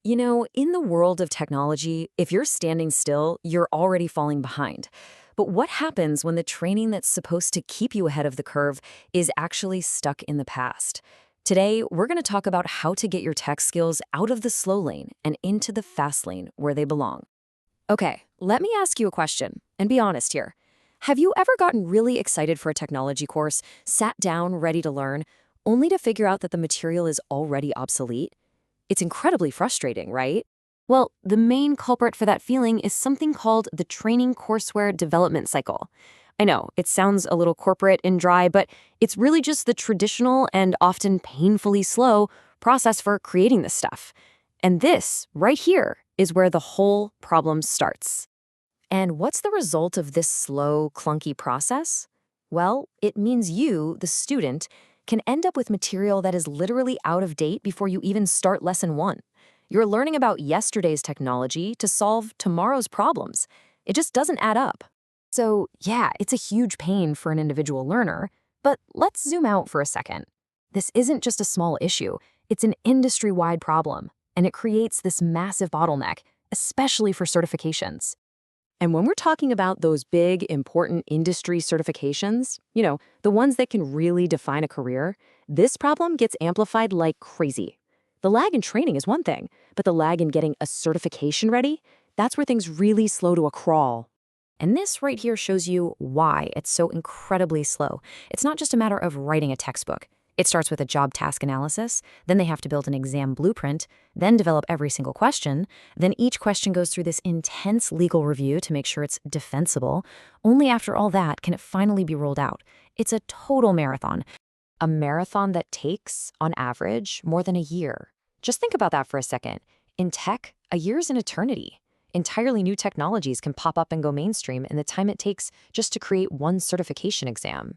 In the world of technology, if you're standing still, you're already falling behind. But what happens when the training that's supposed to keep you ahead of the curve is actually stuck in the past? Today, we're going to talk about how to get your tech skills out of the slow lane and into the fast lane where they belong. Okay, let me ask you a question, and be honest here. Have you ever gotten really excited for a technology course, sat down ready to learn, only to figure out that the material is already obsolete? It's incredibly frustrating, right? Well, the main culprit for that feeling is something called the training courseware development cycle. I know, it sounds a little corporate and dry, but it's really just the traditional and often painfully slow process for creating this stuff. And this, right here, is where the whole problem starts. And what's the result of this slow, clunky process? Well, it means you, the student, can end up with material that is literally out of date before you even start lesson one. You're learning about yesterday's technology to solve tomorrow's problems. It just doesn't add up. So, yeah, it's a huge pain for an individual learner, but let's zoom out for a second. This isn't just a small issue, it's an industry-wide problem, and it creates this massive bottleneck, especially for certifications. And when we're talking about those big, important industry certifications, the ones that can really define a career, this problem gets amplified like crazy. The lag in training is one thing, but the lag in getting a certification ready, that's where things really slow to a crawl. And this right here shows you why it's so incredibly slow. It's not just a matter of writing a textbook. It starts with a job task analysis, then they have to build an exam blueprint, then develop every single question, then each question goes through this intense legal review to make sure it's defensible. Only after all that can it finally be rolled out. It's a total marathon. A marathon that takes, on average, more than a year. Just think about that for a second. In tech, a year is an eternity. Entirely new technologies can pop up and go mainstream in the time it takes just to create one certification exam.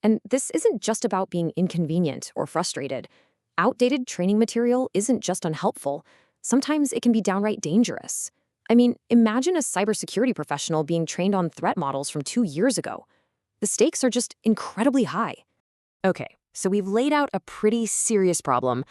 And this isn't just about being inconvenient or frustrated. Outdated training material isn't just unhelpful. Sometimes it can be downright dangerous. I mean, imagine a cybersecurity professional being trained on threat models from 2 years ago. The stakes are just incredibly high. Okay, so we've laid out a pretty serious problem,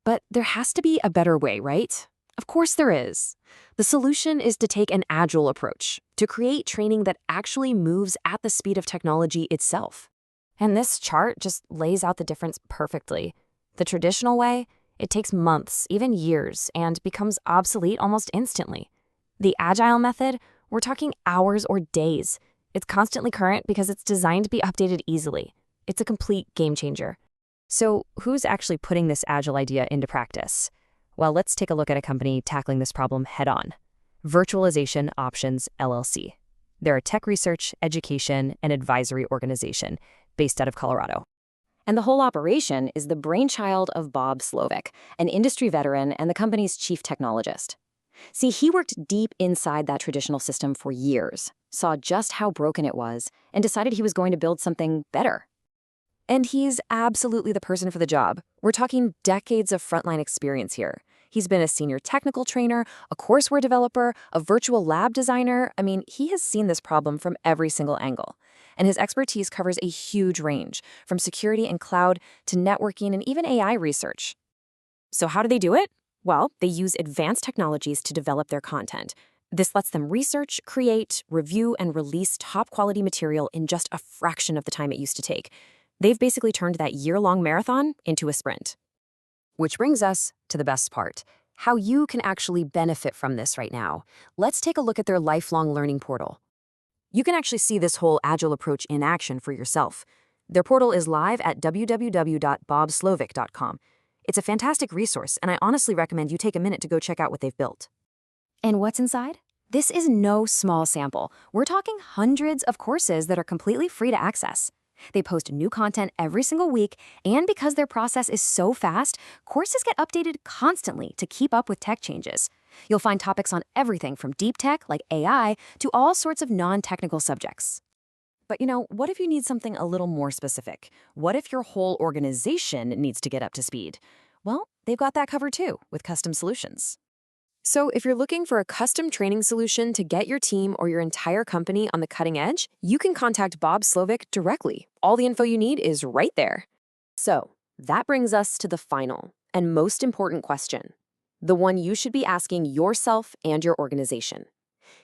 but there has to be a better way, right? Of course there is. The solution is to take an agile approach, to create training that actually moves at the speed of technology itself. And this chart just lays out the difference perfectly. The traditional way, it takes months, even years, and becomes obsolete almost instantly. The agile method, we're talking hours or days. It's constantly current because it's designed to be updated easily. It's a complete game changer. So who's actually putting this agile idea into practice? Well, let's take a look at a company tackling this problem head-on. Virtualization Options LLC. They're a tech research, education, and advisory organization based out of Colorado. And the whole operation is the brainchild of Bob Slovic, an industry veteran and the company's chief technologist. See, he worked deep inside that traditional system for years, saw just how broken it was, and decided he was going to build something better. And he's absolutely the person for the job. We're talking decades of frontline experience here. He's been a senior technical trainer, a courseware developer, a virtual lab designer. I mean, he has seen this problem from every single angle. And his expertise covers a huge range, from security and cloud to networking and even AI research. So how do they do it? Well, they use advanced technologies to develop their content. This lets them research, create, review, and release top-quality material in just a fraction of the time it used to take. They've basically turned that year-long marathon into a sprint. Which brings us to the best part, how you can actually benefit from this right now. Let's take a look at their lifelong learning portal. You can actually see this whole agile approach in action for yourself. Their portal is live at www.bobslovic.com. It's a fantastic resource, and I honestly recommend you take a minute to go check out what they've built. And what's inside? This is no small sample. We're talking hundreds of courses that are completely free to access. They post new content every single week, and because their process is so fast, courses get updated constantly to keep up with tech changes. You'll find topics on everything from deep tech, like AI, to all sorts of non-technical subjects. But what if you need something a little more specific? What if your whole organization needs to get up to speed? Well, they've got that covered too, with custom solutions. So if you're looking for a custom training solution to get your team or your entire company on the cutting edge, you can contact Bob Slovic directly. All the info you need is right there. So that brings us to the final and most important question. the one you should be asking yourself and your organization.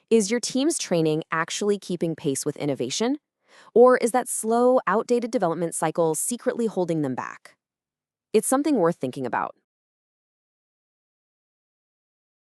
Is your team's training actually keeping pace with innovation? Or is that slow, outdated development cycle secretly holding them back? It's something worth thinking about.